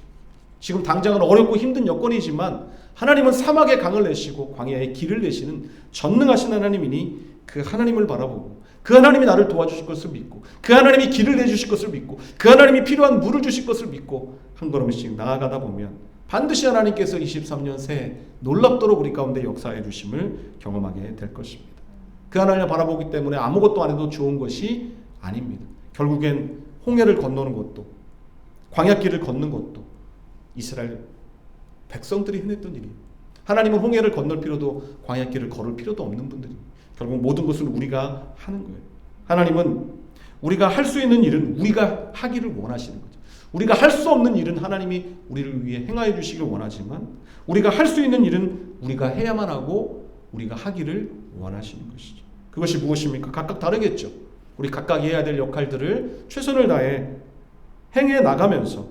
지금 당장은 어렵고 힘든 여건이지만 하나님은 사막에 강을 내시고 광야에 길을 내시는 전능하신 하나님이니 그 하나님을 바라보고 그 하나님이 나를 도와주실 것을 믿고 그 하나님이 길을 내주실 것을 믿고 그 하나님이 필요한 물을 주실 것을 믿고 한 걸음씩 나아가다 보면 반드시 하나님께서 23년 새해 놀랍도록 우리 가운데 역사해 주심을 경험하게 될 것입니다. 그 하나님을 바라보기 때문에 아무것도 안 해도 좋은 것이 아닙니다. 결국엔 홍해를 건너는 것도 광야길을 걷는 것도 이스라엘 백성들이 해냈던 일이에요. 하나님은 홍해를 건널 필요도 광야길을 걸을 필요도 없는 분들입니다. 결국 모든 것을 우리가 하는 거예요. 하나님은 우리가 할 수 있는 일은 우리가 하기를 원하시는 거죠. 우리가 할 수 없는 일은 하나님이 우리를 위해 행하여 주시길 원하지만 우리가 할 수 있는 일은 우리가 해야만 하고 우리가 하기를 원하시는 것이죠. 그것이 무엇입니까? 각각 다르겠죠. 우리 각각 해야 될 역할들을 최선을 다해 행해 나가면서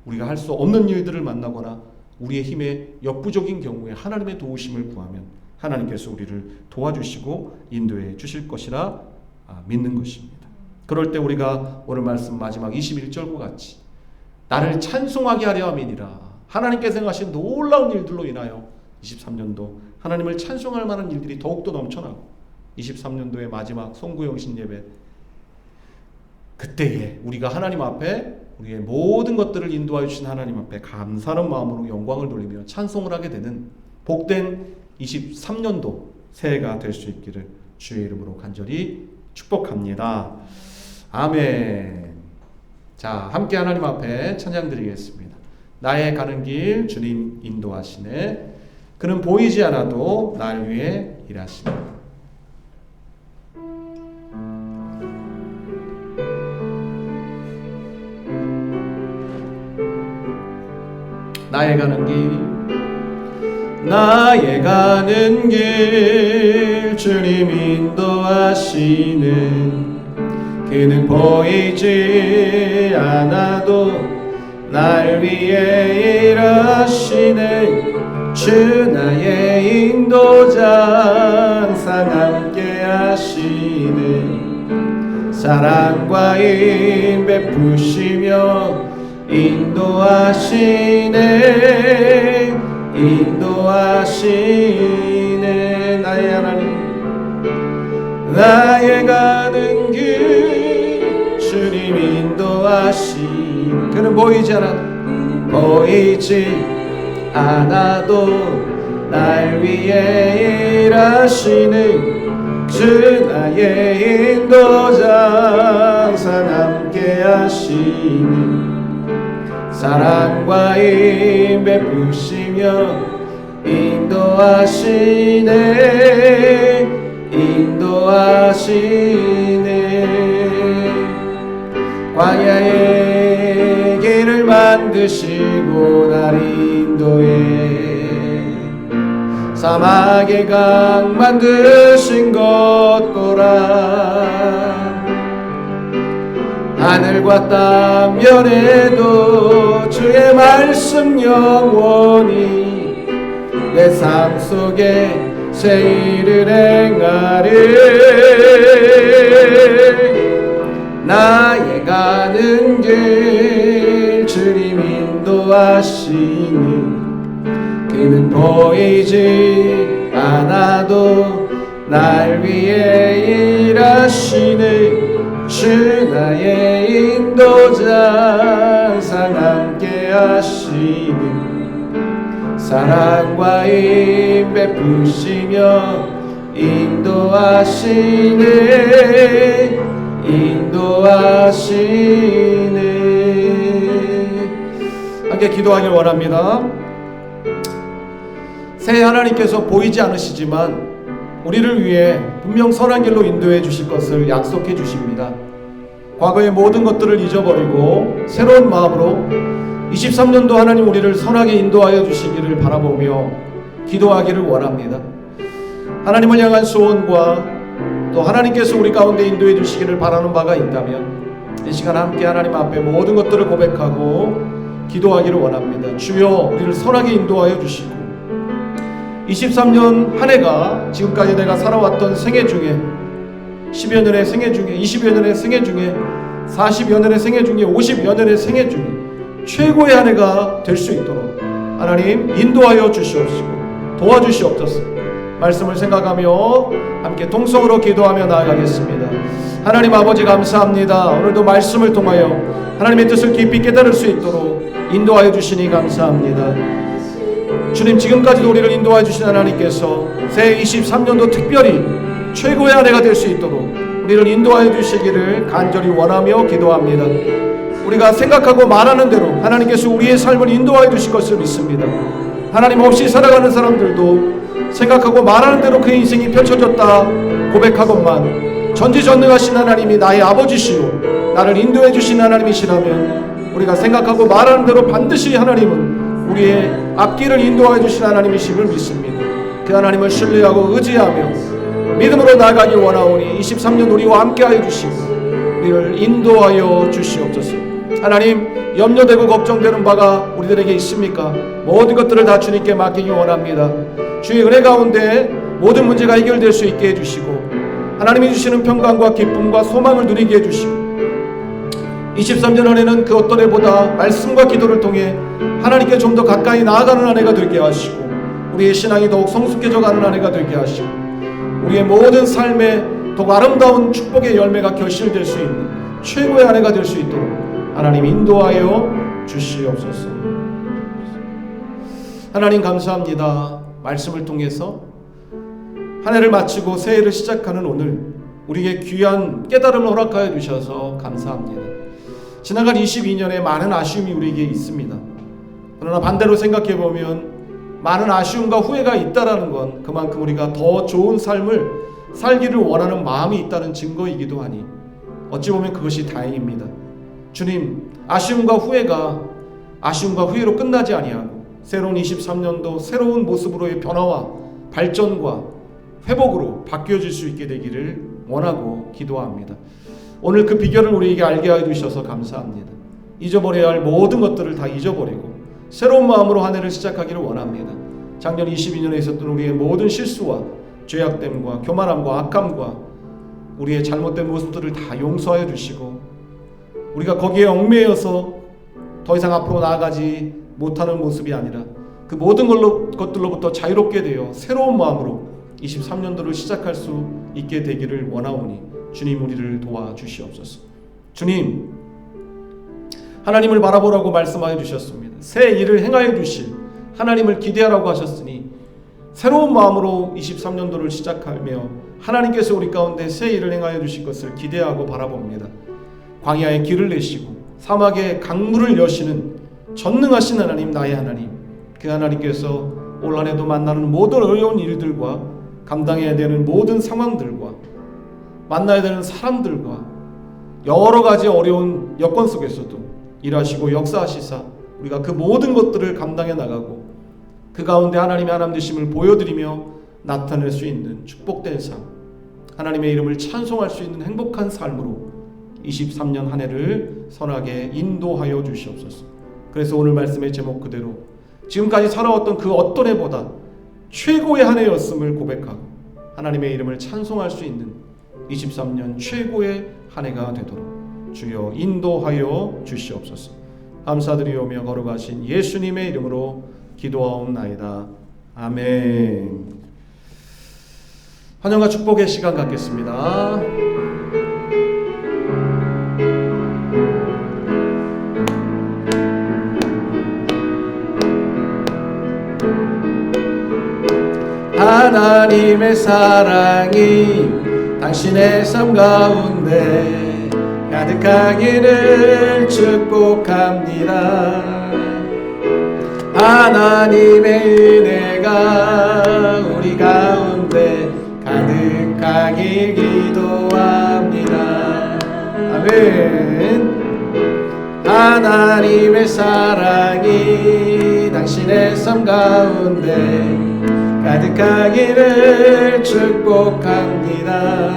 우리가 할 수 없는 일들을 만나거나 우리의 힘에 역부족인 경우에 하나님의 도우심을 구하면 하나님께서 우리를 도와주시고 인도해 주실 것이라 믿는 것입니다. 그럴 때 우리가 오늘 말씀 마지막 21절과 같이 나를 찬송하게 하려 함이니라. 하나님께서 행하신 놀라운 일들로 인하여 23년도 하나님을 찬송할 만한 일들이 더욱더 넘쳐나고 23년도의 마지막 송구영신 예배 그때에 우리가 하나님 앞에 우리의 모든 것들을 인도하여 주신 하나님 앞에 감사하는 마음으로 영광을 돌리며 찬송을 하게 되는 복된 23년도 새해가 될 수 있기를 주의 이름으로 간절히 축복합니다. 아멘. 자, 함께 하나님 앞에 찬양 드리겠습니다. 나의 가는 길 주님 인도하시네. 그는 보이지 않아도 날 위해 일하시네. 나의 가는 길 주님 인도하시는 그는 보이지 않아도 날 위해 일하시네. 주 나의 인도자 항상 함께 하시네. 사랑과 힘 베푸시며 인도하시네. 나의 하나님 나의 가는 길 주님 인도하시네. 그는 보이지 않아도 날 위해 일하시는 주 나의 인도자 항상 함께 하시는 사랑과 힘 베푸시며 인도하시네 광야의 길을 만드시고 날 인도해 사막의 강 만드신 것 보라 하늘과 땅 면에도 주의 말씀 영원히 내 삶 속에 새 일을 행하리 나의 가는 길 주님 인도하시니 그는 보이지 않아도 날 위해 일하시네 주 나의 인도자 항상 함께 하시네 사랑과 힘 베푸시며 인도하시네 함께 기도하길 원합니다. 새해 하나님께서 보이지 않으시지만 우리를 위해 분명 선한 길로 인도해 주실 것을 약속해 주십니다. 과거의 모든 것들을 잊어버리고 새로운 마음으로 23년도 하나님 우리를 선하게 인도하여 주시기를 바라보며 기도하기를 원합니다. 하나님을 향한 소원과 또 하나님께서 우리 가운데 인도해 주시기를 바라는 바가 있다면 이 시간 함께 하나님 앞에 모든 것들을 고백하고 기도하기를 원합니다. 주여 우리를 선하게 인도하여 주시고 23년 한 해가 지금까지 내가 살아왔던 생애 중에 10여 년의 생애 중에 20여 년의 생애 중에 40여 년의 생애 중에 50여 년의 생애 중에 최고의 한 해가 될 수 있도록 하나님 인도하여 주시옵시고 도와주시옵소서. 말씀을 생각하며 함께 동성으로 기도하며 나아가겠습니다. 하나님 아버지 감사합니다. 오늘도 말씀을 통하여 하나님의 뜻을 깊이 깨달을 수 있도록 인도하여 주시니 감사합니다. 주님 지금까지도 우리를 인도하여 주신 하나님께서 새해 23년도 특별히 최고의 한 해가 될 수 있도록 우리를 인도하여 주시기를 간절히 원하며 기도합니다. 우리가 생각하고 말하는 대로 하나님께서 우리의 삶을 인도하여 주실 것을 믿습니다. 하나님 없이 살아가는 사람들도 생각하고 말하는 대로 그 인생이 펼쳐졌다 고백하건만 전지전능하신 하나님이 나의 아버지시요 나를 인도해 주신 하나님이시라면 우리가 생각하고 말하는 대로 반드시 하나님은 우리의 앞길을 인도하여 주신 하나님이심을 믿습니다. 그 하나님을 신뢰하고 의지하며 믿음으로 나아가길 원하오니 23년 우리와 함께하여 주시고 우리를 인도하여 주시옵소서. 하나님 염려되고 걱정되는 바가 우리들에게 있습니까? 모든 것들을 다 주님께 맡기기 원합니다. 주의 은혜 가운데 모든 문제가 해결될 수 있게 해주시고 하나님이 주시는 평강과 기쁨과 소망을 누리게 해주시고 23년 안에는 그 어떤 해보다 말씀과 기도를 통해 하나님께 좀 더 가까이 나아가는 한 해가 되게 하시고 우리의 신앙이 더욱 성숙해져 가는 한 해가 되게 하시고 우리의 모든 삶에 더욱 아름다운 축복의 열매가 결실될 수 있는 최고의 한 해가 될 수 있도록 하나님 인도하여 주시옵소서. 하나님 감사합니다. 말씀을 통해서 한 해를 마치고 새해를 시작하는 오늘 우리에게 귀한 깨달음을 허락하여 주셔서 감사합니다. 지나간 22년에 많은 아쉬움이 우리에게 있습니다. 그러나 반대로 생각해보면 많은 아쉬움과 후회가 있다는 건 그만큼 우리가 더 좋은 삶을 살기를 원하는 마음이 있다는 증거이기도 하니 어찌 보면 그것이 다행입니다. 주님, 아쉬움과 후회로 끝나지 아니하고 새로운 23년도 새로운 모습으로의 변화와 발전과 회복으로 바뀌어질 수 있게 되기를 원하고 기도합니다. 오늘 그 비결을 우리에게 알게 해주셔서 감사합니다. 잊어버려야 할 모든 것들을 다 잊어버리고 새로운 마음으로 한 해를 시작하기를 원합니다. 작년 22년에 있었던 우리의 모든 실수와 죄악됨과 교만함과 악함과 우리의 잘못된 모습들을 다 용서하여 주시고 우리가 거기에 얽매여서 더 이상 앞으로 나아가지 못하는 모습이 아니라 그 모든 것들로부터 자유롭게 되어 새로운 마음으로 23년도를 시작할 수 있게 되기를 원하오니 주님 우리를 도와주시옵소서. 주님, 하나님을 바라보라고 말씀하여 주셨습니다. 새 일을 행하여 주실 하나님을 기대하라고 하셨으니 새로운 마음으로 23년도를 시작하며 하나님께서 우리 가운데 새 일을 행하여 주실 것을 기대하고 바라봅니다. 광야에 길을 내시고 사막에 강물을 여시는 전능하신 하나님, 나의 하나님, 그 하나님께서 올 한 해도 만나는 모든 어려운 일들과 감당해야 되는 모든 상황들과 만나야 되는 사람들과 여러 가지 어려운 여건 속에서도 일하시고 역사하시사 우리가 그 모든 것들을 감당해 나가고 그 가운데 하나님의 하나님 되심을 보여드리며 나타낼 수 있는 축복된 삶, 하나님의 이름을 찬송할 수 있는 행복한 삶으로 23년 한 해를 선하게 인도하여 주시옵소서. 그래서 오늘 말씀의 제목 그대로 지금까지 살아왔던 그 어떤 해보다 최고의 한 해였음을 고백하고 하나님의 이름을 찬송할 수 있는 23년 최고의 한 해가 되도록 주여 인도하여 주시옵소서. 감사드리오며 걸어가신 예수님의 이름으로 기도하옵나이다. 아멘. 환영과 축복의 시간 갖겠습니다. 하나님의 사랑이 당신의 삶 가운데 가득하기를 축복합니다. 하나님의 은혜가 우리 가운데 가득하길 기도합니다. 아멘. 하나님의 사랑이 당신의 삶 가운데 가득하기를 축복합니다.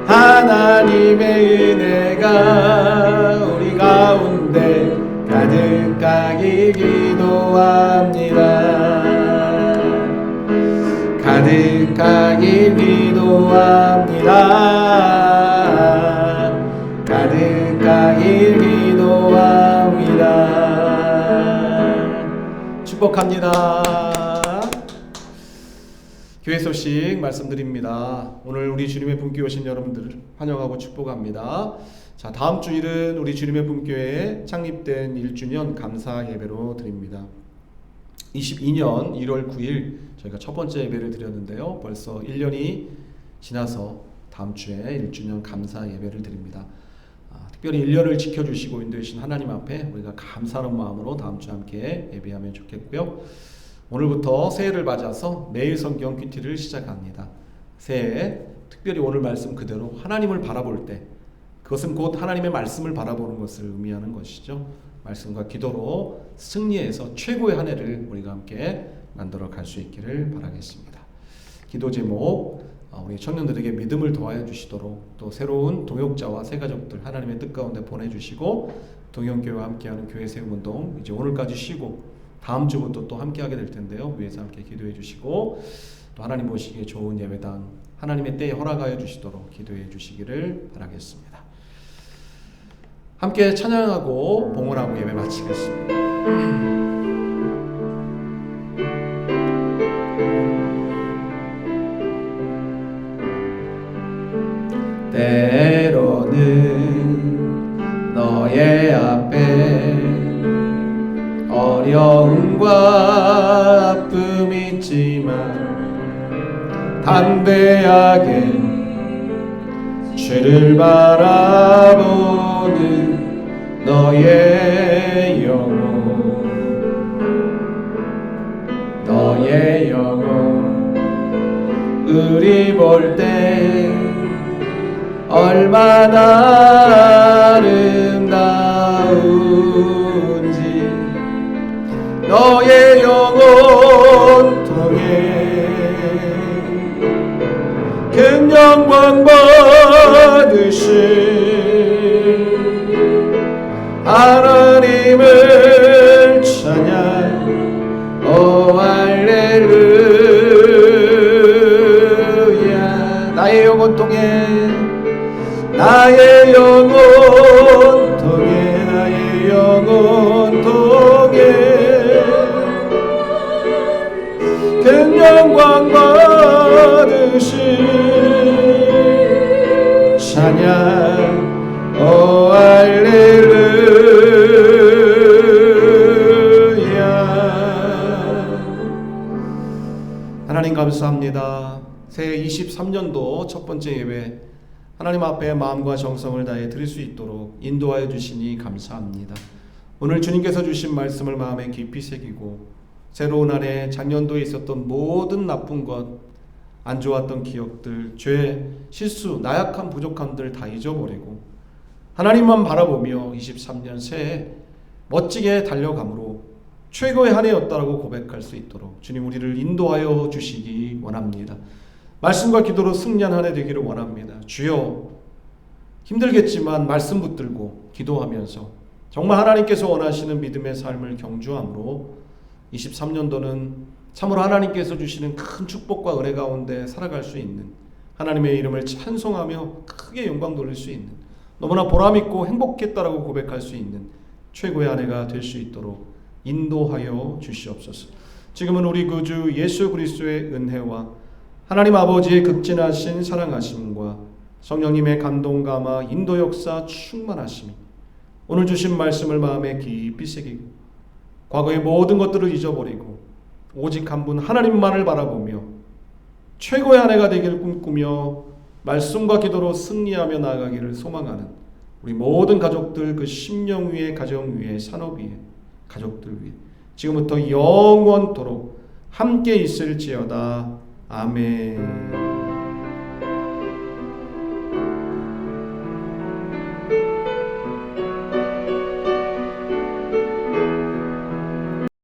하나님의 은혜가 우리 가운데 가득하길 기도합니다. 가득하길 기도합니다. 가득하길 기도합니다. 축복합니다. 교회 소식 말씀드립니다. 오늘 우리 주님의 품교회 오신 여러분들을 환영하고 축복합니다. 자, 다음 주일은 우리 주님의 품교회 창립된 1주년 감사 예배로 드립니다. 22년 1월 9일 저희가 첫 번째 예배를 드렸는데요. 벌써 1년이 지나서 다음 주에 1주년 감사 예배를 드립니다. 특별히 1년을 지켜주시고 인도해주신 하나님 앞에 우리가 감사하는 마음으로 다음 주 함께 예배하면 좋겠고요. 오늘부터 새해를 맞아서 매일 성경 큐티를 시작합니다. 새해 특별히 오늘 말씀 그대로 하나님을 바라볼 때 그것은 곧 하나님의 말씀을 바라보는 것을 의미하는 것이죠. 말씀과 기도로 승리해서 최고의 한 해를 우리가 함께 만들어 갈 수 있기를 바라겠습니다. 기도 제목 우리 청년들에게 믿음을 더하여 주시도록 또 새로운 동역자와 새가족들 하나님의 뜻 가운데 보내주시고 동영교회와 함께하는 교회 세움운동 이제 오늘까지 쉬고 다음 주부터 또 함께하게 될 텐데요. 위에서 함께 기도해 주시고 또 하나님 보시기에 좋은 예배당 하나님의 때에 허락하여 주시도록 기도해 주시기를 바라겠습니다. 함께 찬양하고 봉헌하고 예배 마치겠습니다. 때로는 너의 앞에 어려움과 아픔이 있지만 담대하게 주를 바라보는 너의 영혼 우리 볼 때 얼마나 아름다운지 너의 영혼 통해 큰 영광 받으신 하나님을 찬양 오 할렐루야. 나의 영혼 통해 나의 영혼 통해 나의 영혼 통해 큰 영광 받으신 찬양 오 할렐루야. 하나님 감사합니다. 새해 23년도 첫 번째 예배 하나님 앞에 마음과 정성을 다해 드릴 수 있도록 인도하여 주시니 감사합니다. 오늘 주님께서 주신 말씀을 마음에 깊이 새기고 새로운 한 해 작년도에 있었던 모든 나쁜 것, 안 좋았던 기억들, 죄, 실수, 나약함, 부족함들 다 잊어버리고 하나님만 바라보며 23년 새해 멋지게 달려감으로 최고의 한 해였다라고 고백할 수 있도록 주님 우리를 인도하여 주시기 원합니다. 말씀과 기도로 승리한 한 해 되기를 원합니다. 주여, 힘들겠지만 말씀 붙들고 기도하면서 정말 하나님께서 원하시는 믿음의 삶을 경주함으로 23년도는 참으로 하나님께서 주시는 큰 축복과 은혜 가운데 살아갈 수 있는, 하나님의 이름을 찬송하며 크게 영광 돌릴 수 있는, 너무나 보람있고 행복했다라고 고백할 수 있는 최고의 한 해가 될 수 있도록 인도하여 주시옵소서. 지금은 우리 구주 예수 그리스도의 은혜와 하나님 아버지의 극진하신 사랑하심과 성령님의 감동 감화 인도 역사 충만하심이 오늘 주신 말씀을 마음에 깊이 새기고 과거의 모든 것들을 잊어버리고 오직 한 분 하나님만을 바라보며 최고의 한 해가 되기를 꿈꾸며 말씀과 기도로 승리하며 나아가기를 소망하는 우리 모든 가족들, 그 심령 위에, 가정 위에, 산업 위에, 가족들 위해 지금부터 영원토록 함께 있을지어다. 아멘.